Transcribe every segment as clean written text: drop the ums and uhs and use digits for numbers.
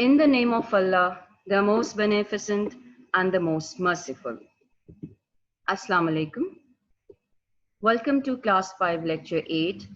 In the name of Allah, the most beneficent and the most merciful. Assalamu alaikum. Welcome to class 5 lecture 8.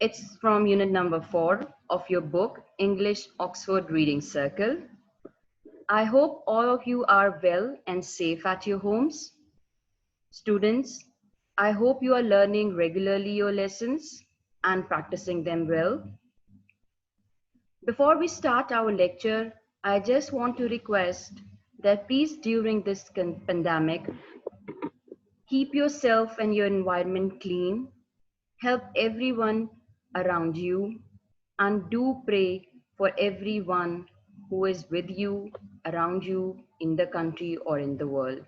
It's from unit number 4 of your book English Oxford Reading Circle. I hope all of you are well and safe at your homes. Students, I hope you are learning regularly your lessons and practicing them well. Before we start our lecture, I just want to request that please during this pandemic, keep yourself and your environment clean, help everyone around you, and do pray for everyone who is with you, around you, in the country or in the world,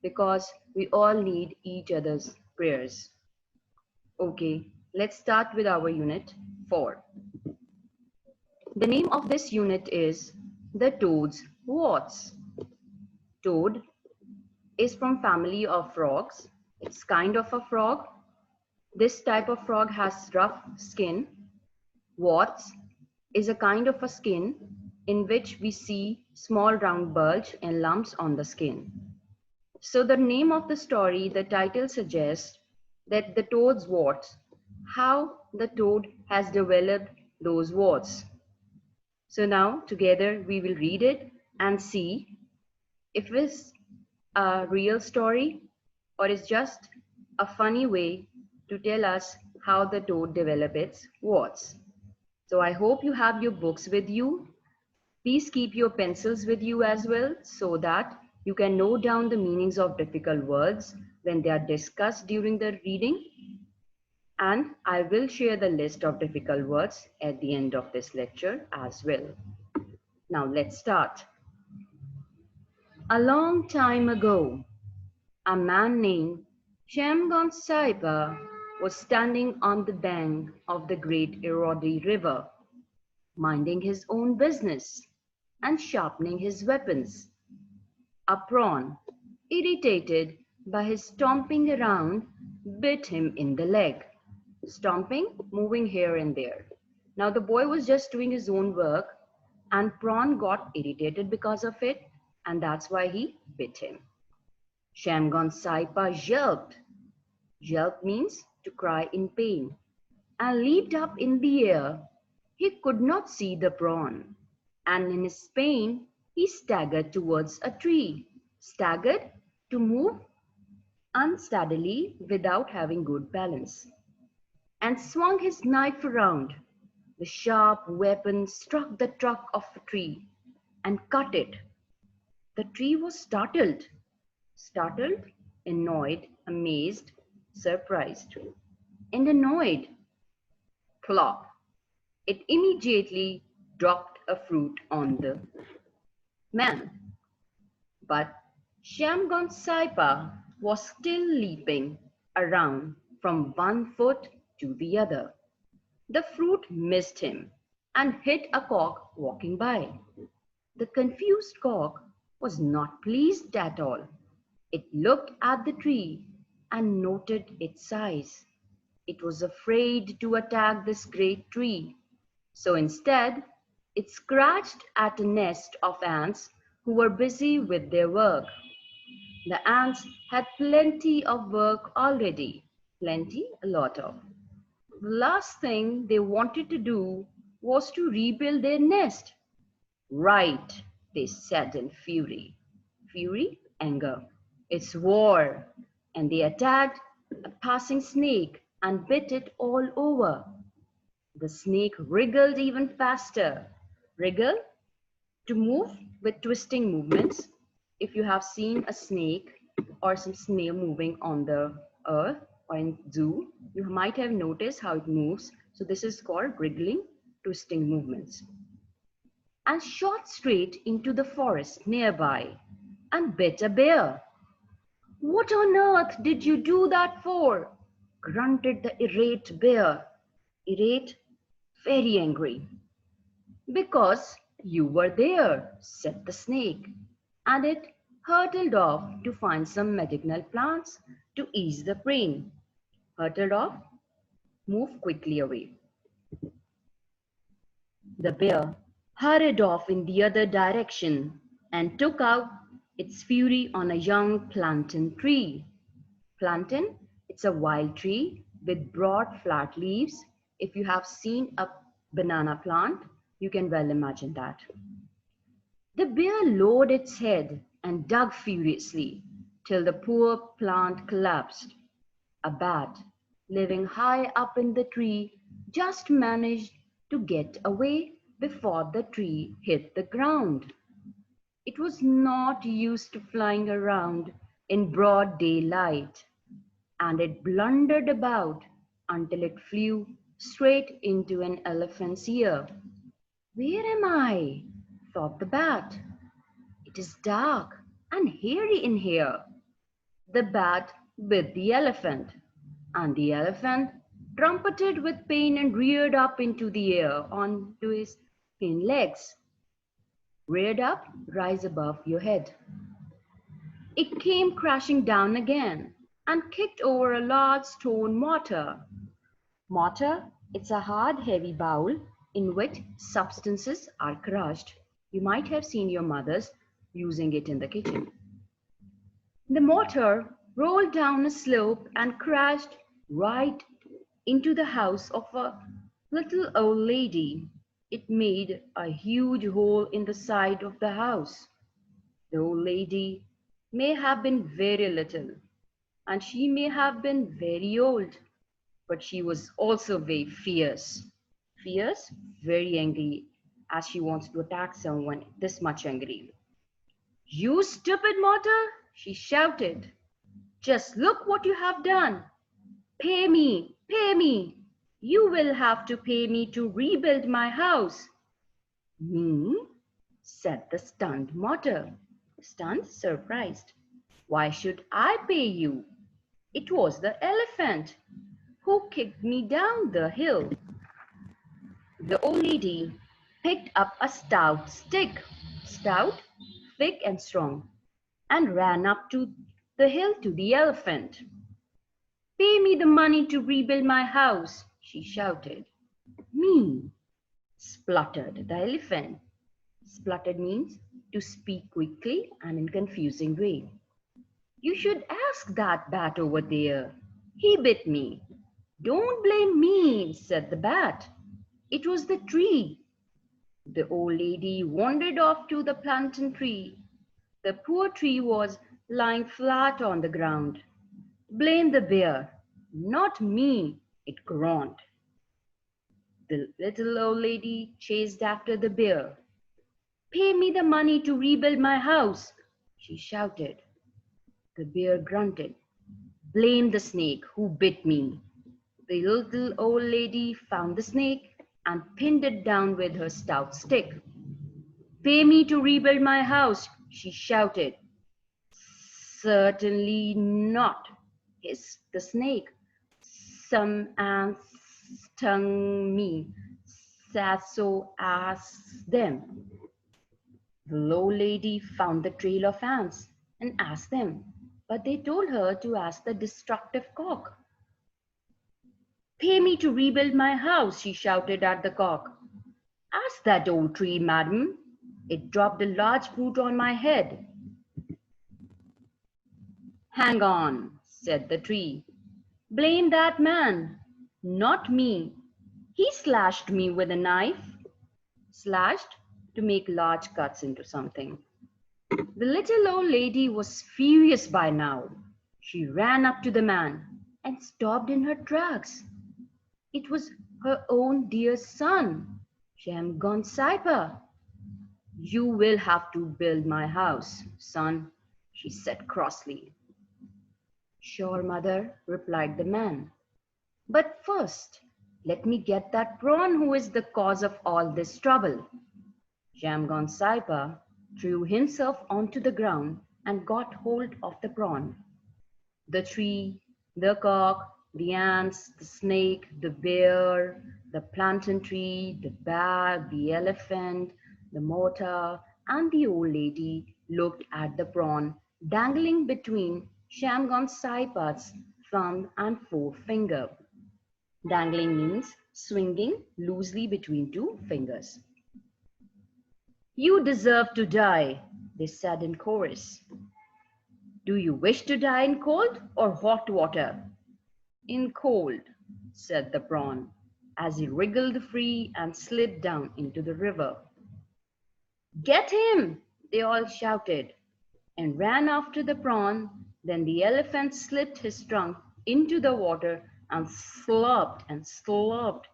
because we all need each other's prayers. Okay, let's start with our unit 4. The name of this unit is The Toad's Warts. Toad is from family of frogs. It's kind of a frog. This type of frog has rough skin. Warts is a kind of a skin in which we see small round bulge and lumps on the skin. So the name of the story, the title suggests that the toad's warts, how the toad has developed those warts. So now together we will read it and see if it's a real story or it's just a funny way to tell us how the toad developed its warts. So I hope you have your books with you. Please keep your pencils with you as well so that you can note down the meanings of difficult words when they are discussed during the reading. And I will share the list of difficult words at the end of this lecture as well. Now let's start. A long time ago, a man named Shamgon Saiba was standing on the bank of the great Erodi River, minding his own business and sharpening his weapons. A prawn, irritated by his stomping around, bit him in the leg. Stomping, moving here and there. Now the boy was just doing his own work and prawn got irritated because of it, and that's why he bit him. Shamgon Saipa yelped. Yelp means to cry in pain, and leaped up in the air. He could not see the prawn, and in his pain he staggered towards a tree. Staggered, to move unsteadily without having good balance, and swung his knife around. The sharp weapon struck the trunk of a tree and cut it. The tree was startled. Startled, annoyed, amazed, surprised. And annoyed. Plop. It immediately dropped a fruit on the man. But Shamgon Saipa was still leaping around from one foot to the other. The fruit missed him and hit a cock walking by. The confused cock was not pleased at all. It looked at the tree and noted its size. It was afraid to attack this great tree. So instead, it scratched at a nest of ants who were busy with their work. The ants had plenty of work already. Plenty, a lot of. The last thing they wanted to do was to rebuild their nest. Right, they said in fury. Fury, anger. It's war. And they attacked a passing snake and bit it all over. The snake wriggled even faster. Wriggle, to move with twisting movements. If you have seen a snake or some snail moving on the earth or in zoo, you might have noticed how it moves. So this is called wriggling, twisting movements. And shot straight into the forest nearby and bit a bear. What on earth did you do that for? Grunted the irate bear. Irate, very angry. Because you were there, said the snake, and it hurtled off to find some medicinal plants to ease the pain. Hurtled off, move quickly away. The bear hurried off in the other direction and took out its fury on a young plantain tree. Plantain, it's a wild tree with broad flat leaves. If you have seen a banana plant, you can well imagine that. The bear lowered its head and dug furiously till the poor plant collapsed. A bat, living high up in the tree, just managed to get away before the tree hit the ground. It was not used to flying around in broad daylight, and it blundered about until it flew straight into an elephant's ear. Where am I? Thought the bat. It is dark and hairy in here. The bat bit the elephant, and the elephant trumpeted with pain and reared up into the air onto his hind legs. Reared up, rise above your head. It came crashing down again and kicked over a large stone mortar. Mortar, it's a hard, heavy bowl in which substances are crushed. You might have seen your mothers using it in the kitchen. The mortar rolled down a slope and crashed right into the house of a little old lady. It made a huge hole in the side of the house. The old lady may have been very little, and she may have been very old, but she was also very fierce. Fierce, very angry, as she wants to attack someone this much angry. You stupid mortar, she shouted. Just look what you have done. Pay me, pay me. You will have to pay me to rebuild my house. Me? Said the stunned mortar. Stunned, surprised. Why should I pay you? It was the elephant who kicked me down the hill. The old lady picked up a stout stick, stout, thick and strong, and ran up to the hill to the elephant. Pay me the money to rebuild my house, she shouted. Me, spluttered the elephant. Spluttered means to speak quickly and in confusing way. You should ask that bat over there. He bit me. Don't blame me, said the bat. It was the tree. The old lady wandered off to the plantain tree. The poor tree was lying flat on the ground. Blame the bear, not me, it groaned. The little old lady chased after the bear. Pay me the money to rebuild my house, she shouted. The bear grunted. Blame the snake who bit me. The little old lady found the snake and pinned it down with her stout stick. Pay me to rebuild my house, she shouted. Certainly not, hissed the snake. Some ants stung me, so asked them. The low lady found the trail of ants and asked them, but they told her to ask the destructive cock. Pay me to rebuild my house, she shouted at the cock. Ask that old tree, madam. It dropped a large fruit on my head. Hang on, said the tree. Blame that man, not me. He slashed me with a knife. Slashed to make large cuts into something. The little old lady was furious by now. She ran up to the man and stopped in her tracks. It was her own dear son, Shamgon Saipa. You will have to build my house, son, she said crossly. Sure, mother, replied the man. But first, let me get that prawn who is the cause of all this trouble. Shamgon Saipa threw himself onto the ground and got hold of the prawn. The tree, the cock, the ants, the snake, the bear, the plantain tree, the bat, the elephant, the mortar, and the old lady looked at the prawn dangling between Shamgon Saipa's thumb and forefinger. Dangling means swinging loosely between two fingers. You deserve to die, they said in chorus. Do you wish to die in cold or hot water? In cold, said the prawn, as he wriggled free and slid down into the river. Get him! They all shouted, and ran after the prawn. Then the elephant slipped his trunk into the water and slurped and slurped.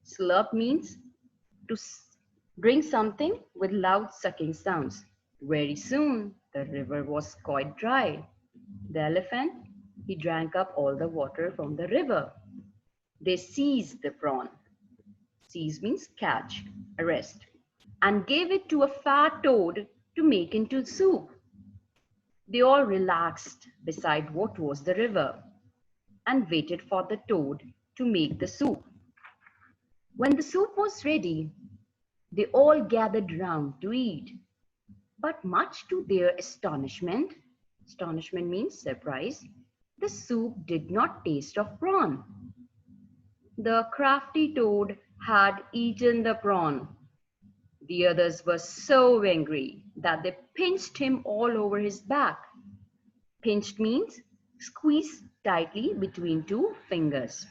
Slurp means to drink something with loud sucking sounds. Very soon, the river was quite dry. The elephant, he drank up all the water from the river. They seized the prawn. Seize means catch, arrest, and gave it to a fat toad to make into soup. They all relaxed beside what was the river and waited for the toad to make the soup. When the soup was ready, they all gathered round to eat. But much to their astonishment, astonishment means surprise, the soup did not taste of prawn. The crafty toad had eaten the prawn. The others were so angry that they pinched him all over his back. Pinched means squeeze tightly between two fingers.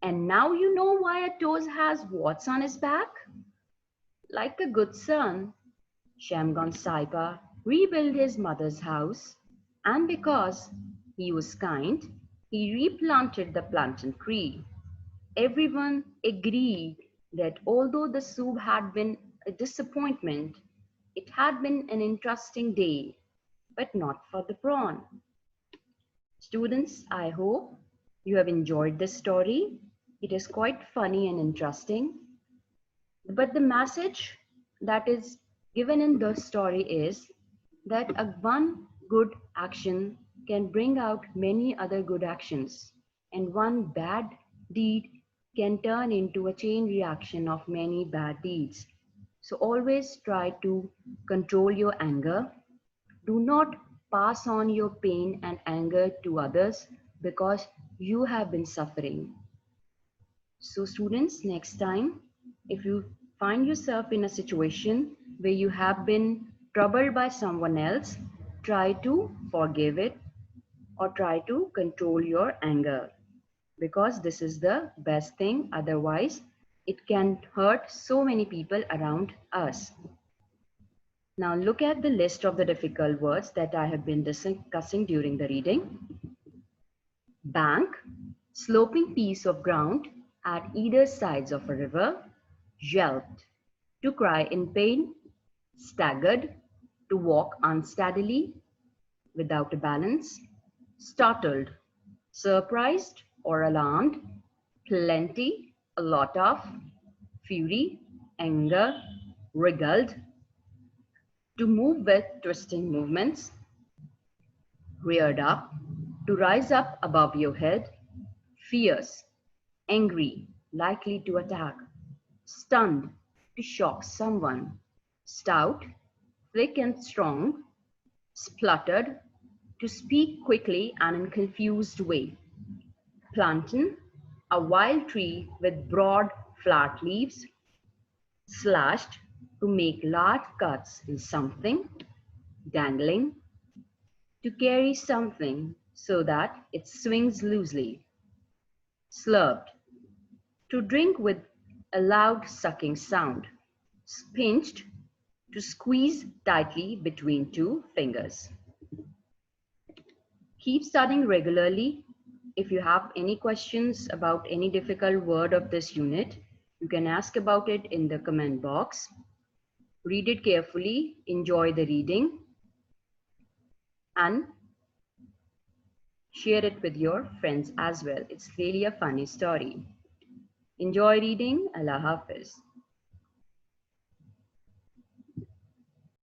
And now you know why a toad has warts on his back? Like a good son, Shamgon Saipa rebuilt his mother's house, and because he was kind, he replanted the plantain tree. Everyone agreed that although the soup had been a disappointment, it had been an interesting day, but not for the prawn. Students, I hope you have enjoyed this story. It is quite funny and interesting. But the message that is given in the story is that a one good action can bring out many other good actions, and one bad deed can turn into a chain reaction of many bad deeds. So always try to control your anger. Do not pass on your pain and anger to others because you have been suffering. So, students, next time, if you find yourself in a situation where you have been troubled by someone else, try to forgive it or try to control your anger because this is the best thing. Otherwise, it can hurt so many people around us. Now, look at the list of the difficult words that I have been discussing during the reading. Bank, sloping piece of ground at either sides of a river. Yelped, to cry in pain. Staggered, to walk unsteadily without a balance. Startled, surprised or alarmed. Plenty, a lot of. Fury, anger. Wriggled, to move with twisting movements. Reared up, to rise up above your head. Fierce, angry, likely to attack. Stunned, to shock someone. Stout, thick and strong. Spluttered, to speak quickly and in confused way. Plantain, a wild tree with broad, flat leaves. Slashed, to make large cuts in something. Dangling, to carry something so that it swings loosely. Slurped, to drink with a loud sucking sound. Pinched, to squeeze tightly between two fingers. Keep studying regularly. If you have any questions about any difficult word of this unit, you can ask about it in the comment box. Read it carefully, enjoy the reading, and share it with your friends as well. It's really a funny story. Enjoy reading. Allah Hafiz.